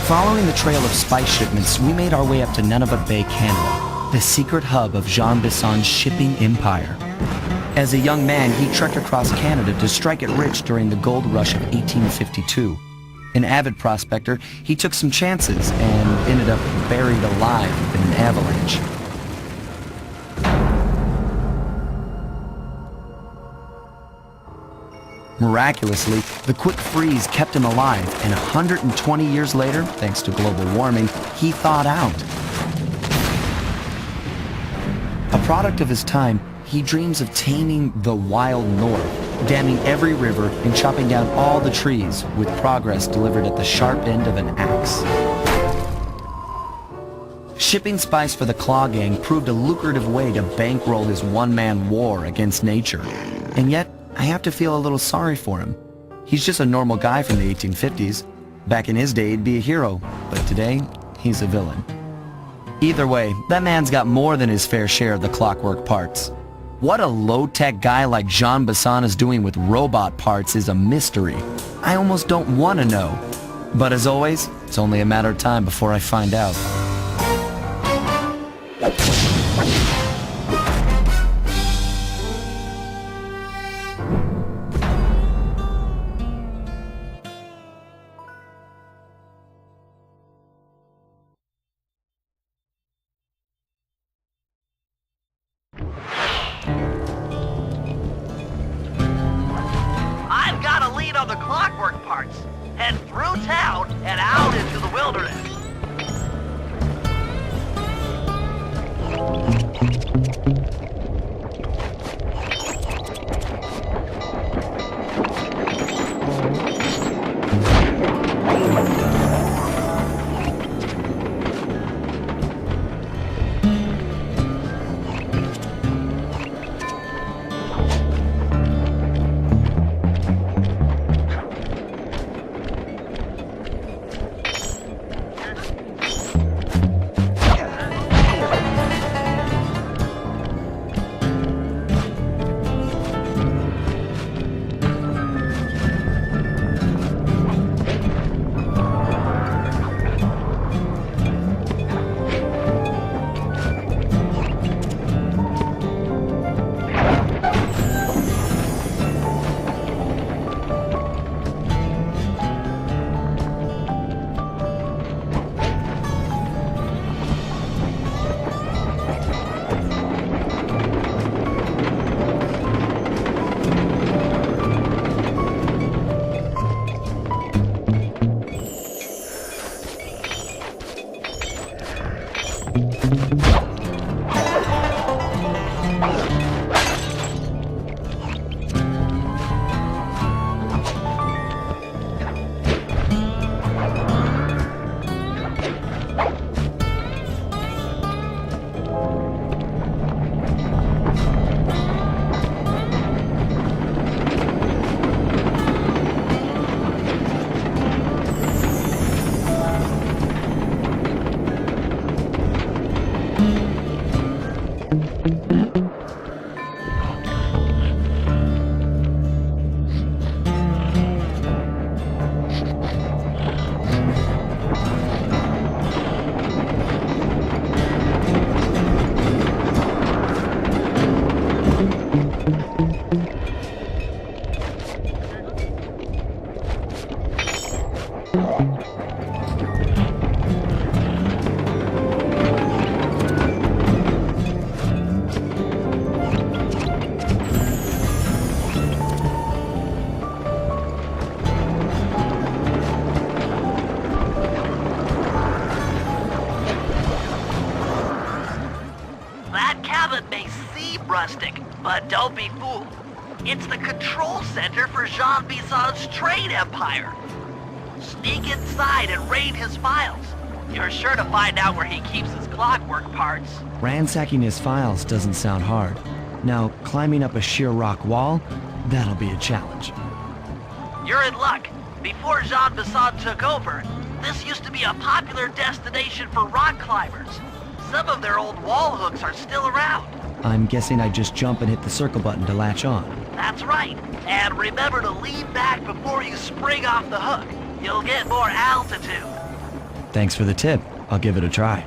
Following the trail of spice shipments, we made our way up to Nunavut Bay, Canada, the secret hub of Jean Bison's shipping empire. As a young man, he trekked across Canada to strike it rich during the gold rush of 1852. An avid prospector, he took some chances and ended up buried alive in an avalanche. Miraculously, the quick freeze kept him alive, and 120 years later, thanks to global warming, he thawed out. A product of his time, he dreams of taming the wild north, damming every river and chopping down all the trees, with progress delivered at the sharp end of an axe. Shipping spice for the Claw Gang proved a lucrative way to bankroll his one-man war against nature. And yet, I have to feel a little sorry for him. He's just a normal guy from the 1850s. Back in his day, he'd be a hero, but today, he's a villain. Either way, that man's got more than his fair share of the clockwork parts. What a low-tech guy like Jean Bison is doing with robot parts is a mystery. I almost don't want to know. But as always, it's only a matter of time before I find out. On the clockwork parts, head through town and out into the wilderness. Rustic, but don't be fooled. It's the control center for Jean Bison's trade empire. Sneak inside and raid his files. You're sure to find out where he keeps his clockwork parts. Ransacking his files doesn't sound hard. Now, climbing up a sheer rock wall, that'll be a challenge. You're in luck. Before Jean Bison took over, this used to be a popular destination for rock climbers. Some of their old wall hooks are still around. I'm guessing I just jump and hit the circle button to latch on. That's right. And remember to lean back before you spring off the hook. You'll get more altitude. Thanks for the tip. I'll give it a try.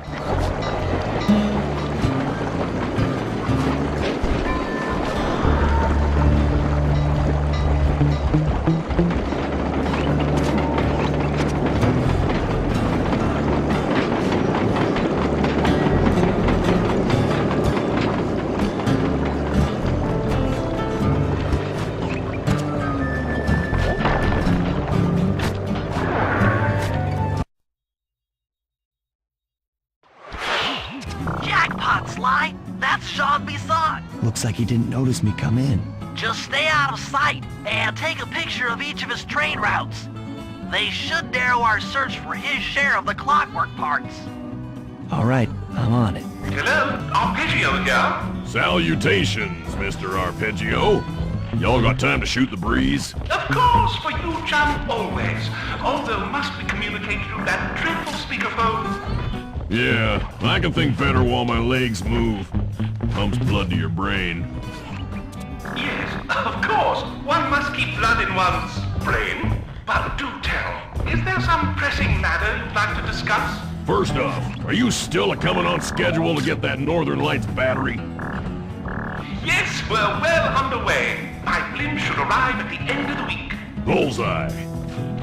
Jackpot, Sly! That's Jean Bison! Looks like he didn't notice me come in. Just stay out of sight and take a picture of each of his trade routes. They should narrow our search for his share of the clockwork parts. All right, I'm on it. Hello, Arpeggio here. Salutations, Mr. Arpeggio. Y'all got time to shoot the breeze? Of course, for you, chum, always. Although must we communicate through that dreadful speakerphone? Yeah, I can think better while my legs move. Pumps blood to your brain. Yes, of course. One must keep blood in one's brain. But do tell, is there some pressing matter you'd like to discuss? First off, are you still coming on schedule to get that Northern Lights battery? Yes, we're well underway. My blimp should arrive at the end of the week. Bullseye.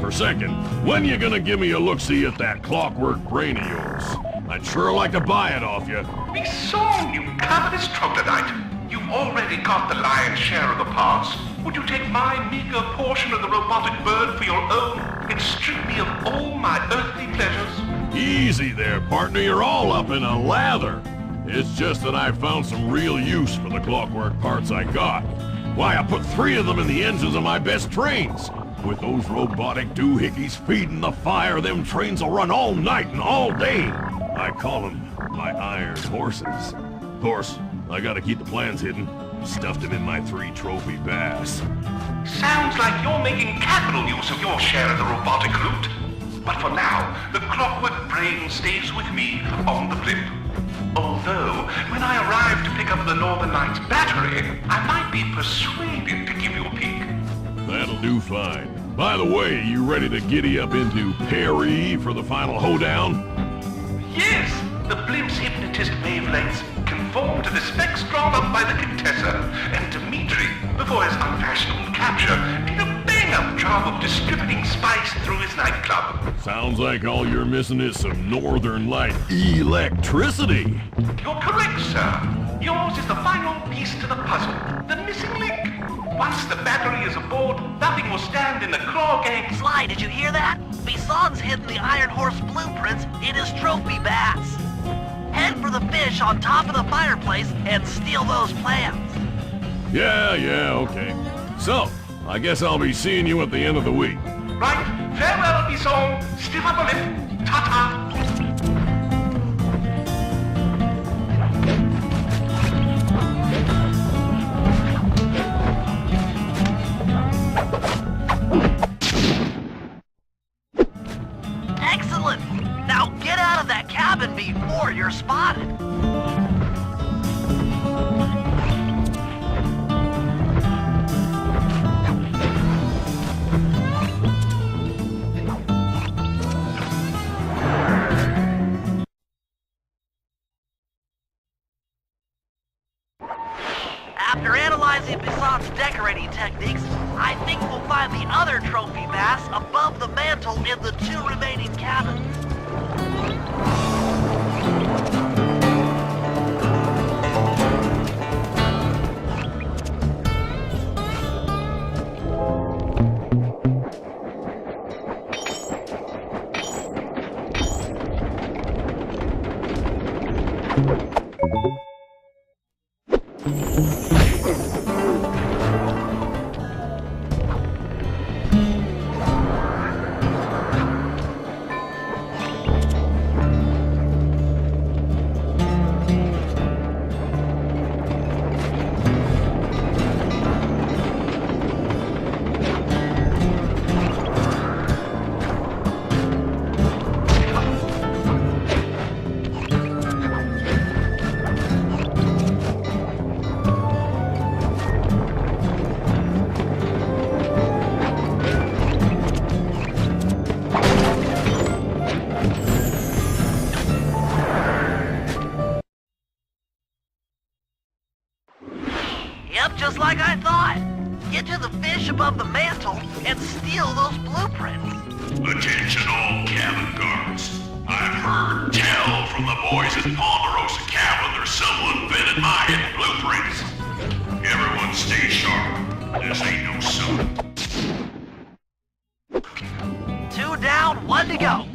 For second, when you gonna give me a look-see at that clockwork brain of yours? I'd sure like to buy it off you. Be soon, you covetous troglodyte. You've already got the lion's share of the parts. Would you take my meager portion of the robotic bird for your own and strip me of all my earthly pleasures? Easy there, partner. You're all up in a lather. It's just that I found some real use for the clockwork parts I got. Why, I put 3 of them in the engines of my best trains. With those robotic doohickeys feeding the fire, them trains will run all night and all day. I call them my iron horses. Of course, I gotta keep the plans hidden. Stuffed them in my 3 trophy bass. Sounds like you're making capital use of your share of the robotic loot. But for now, the clockwork brain stays with me on the blimp. Although, when I arrive to pick up the Northern Lights battery, I might be persuaded to give you a peek. That'll do fine. By the way, you ready to giddy up into Perry for the final hoedown? Yes, the blimp's hypnotist wavelengths conform to the specs drawn up by the Contessa, and Dimitri, before his unfashionable capture, did a bang-up job of distributing spice through his nightclub. Sounds like all you're missing is some Northern Light electricity. You're correct, sir. Yours is the final piece to the puzzle, the missing link. Once the battery is aboard, nothing will stand in the claw gang. Sly, did you hear that? Bison's hidden the Iron Horse blueprints in his trophy bass. Head for the fish on top of the fireplace and steal those plans. Yeah, okay. So, I guess I'll be seeing you at the end of the week. Right, farewell, Bison. Stiff upper lip. Ta-ta. Excellent! Now get out of that cabin before you're spotted. After analyzing Bison's decorating techniques, I think we'll find the other trophy bass above the mantle in the 2 remaining cabins. like I thought. Get to the fish above the mantle and steal those blueprints. Attention all cabin guards. I've heard tell from the boys at Ponderosa Cabin there's someone vetted my hidden blueprints. Everyone stay sharp. This ain't no suit. 2 down, 1 to go.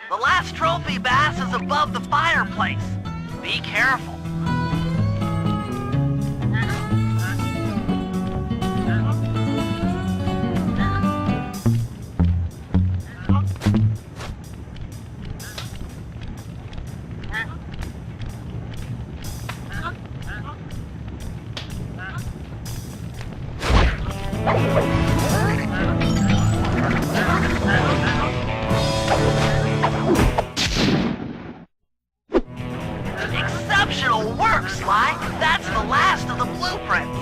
The last trophy bass is above the fireplace. Be careful. Exceptional work, Sly! That's the last of the blueprints!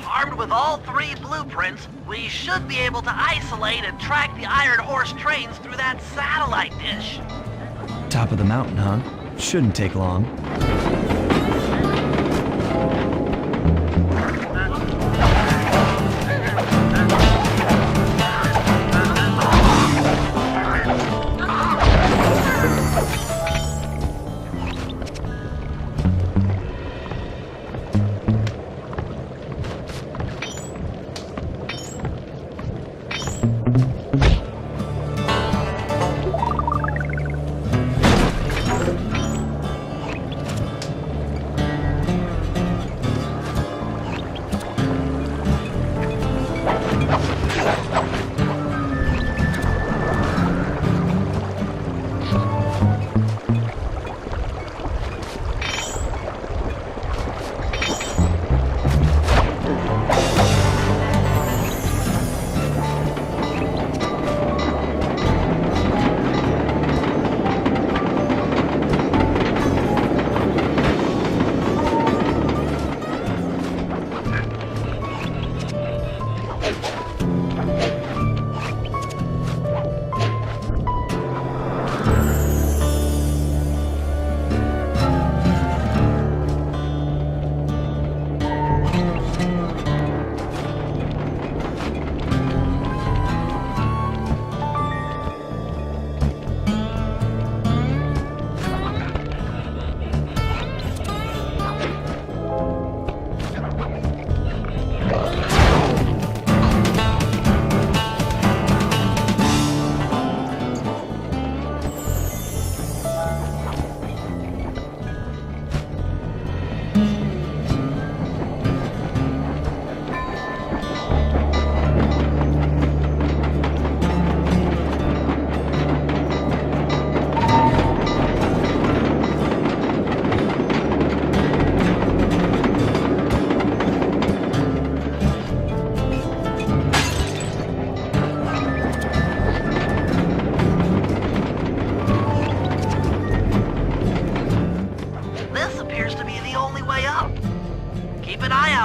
Armed with all 3 blueprints, we should be able to isolate and track the Iron Horse trains through that satellite dish. Top of the mountain, huh? Shouldn't take long.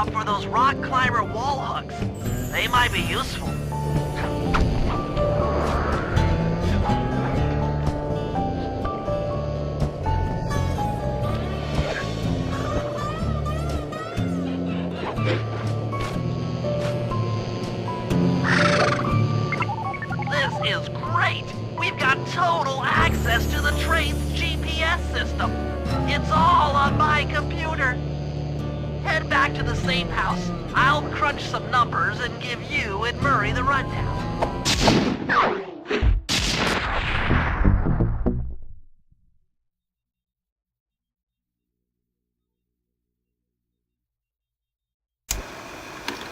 out for those rock climber wall hooks. They might be useful. This is great! We've got total access to the train's GPS system. It's all on my computer. Head back to the safe house. I'll crunch some numbers and give you and Murray the rundown.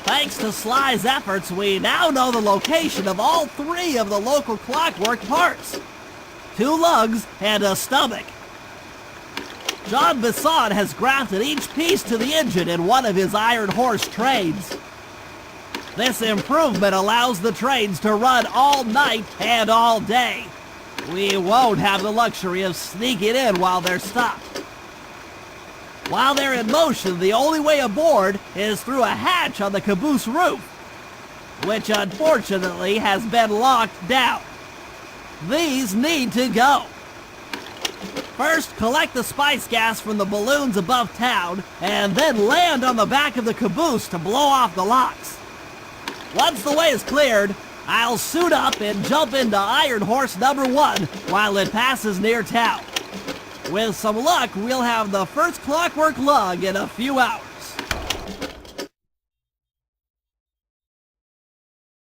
Thanks to Sly's efforts, we now know the location of all 3 of the local clockwork parts. 2 lugs and a stomach. John Bison has grafted each piece to the engine in one of his Iron Horse trains. This improvement allows the trains to run all night and all day. We won't have the luxury of sneaking in while they're stopped. While they're in motion, the only way aboard is through a hatch on the caboose roof, which unfortunately has been locked down. These need to go. First, collect the spice gas from the balloons above town, and then land on the back of the caboose to blow off the locks. Once the way is cleared, I'll suit up and jump into Iron Horse number 1 while it passes near town. With some luck, we'll have the first clockwork lug in a few hours.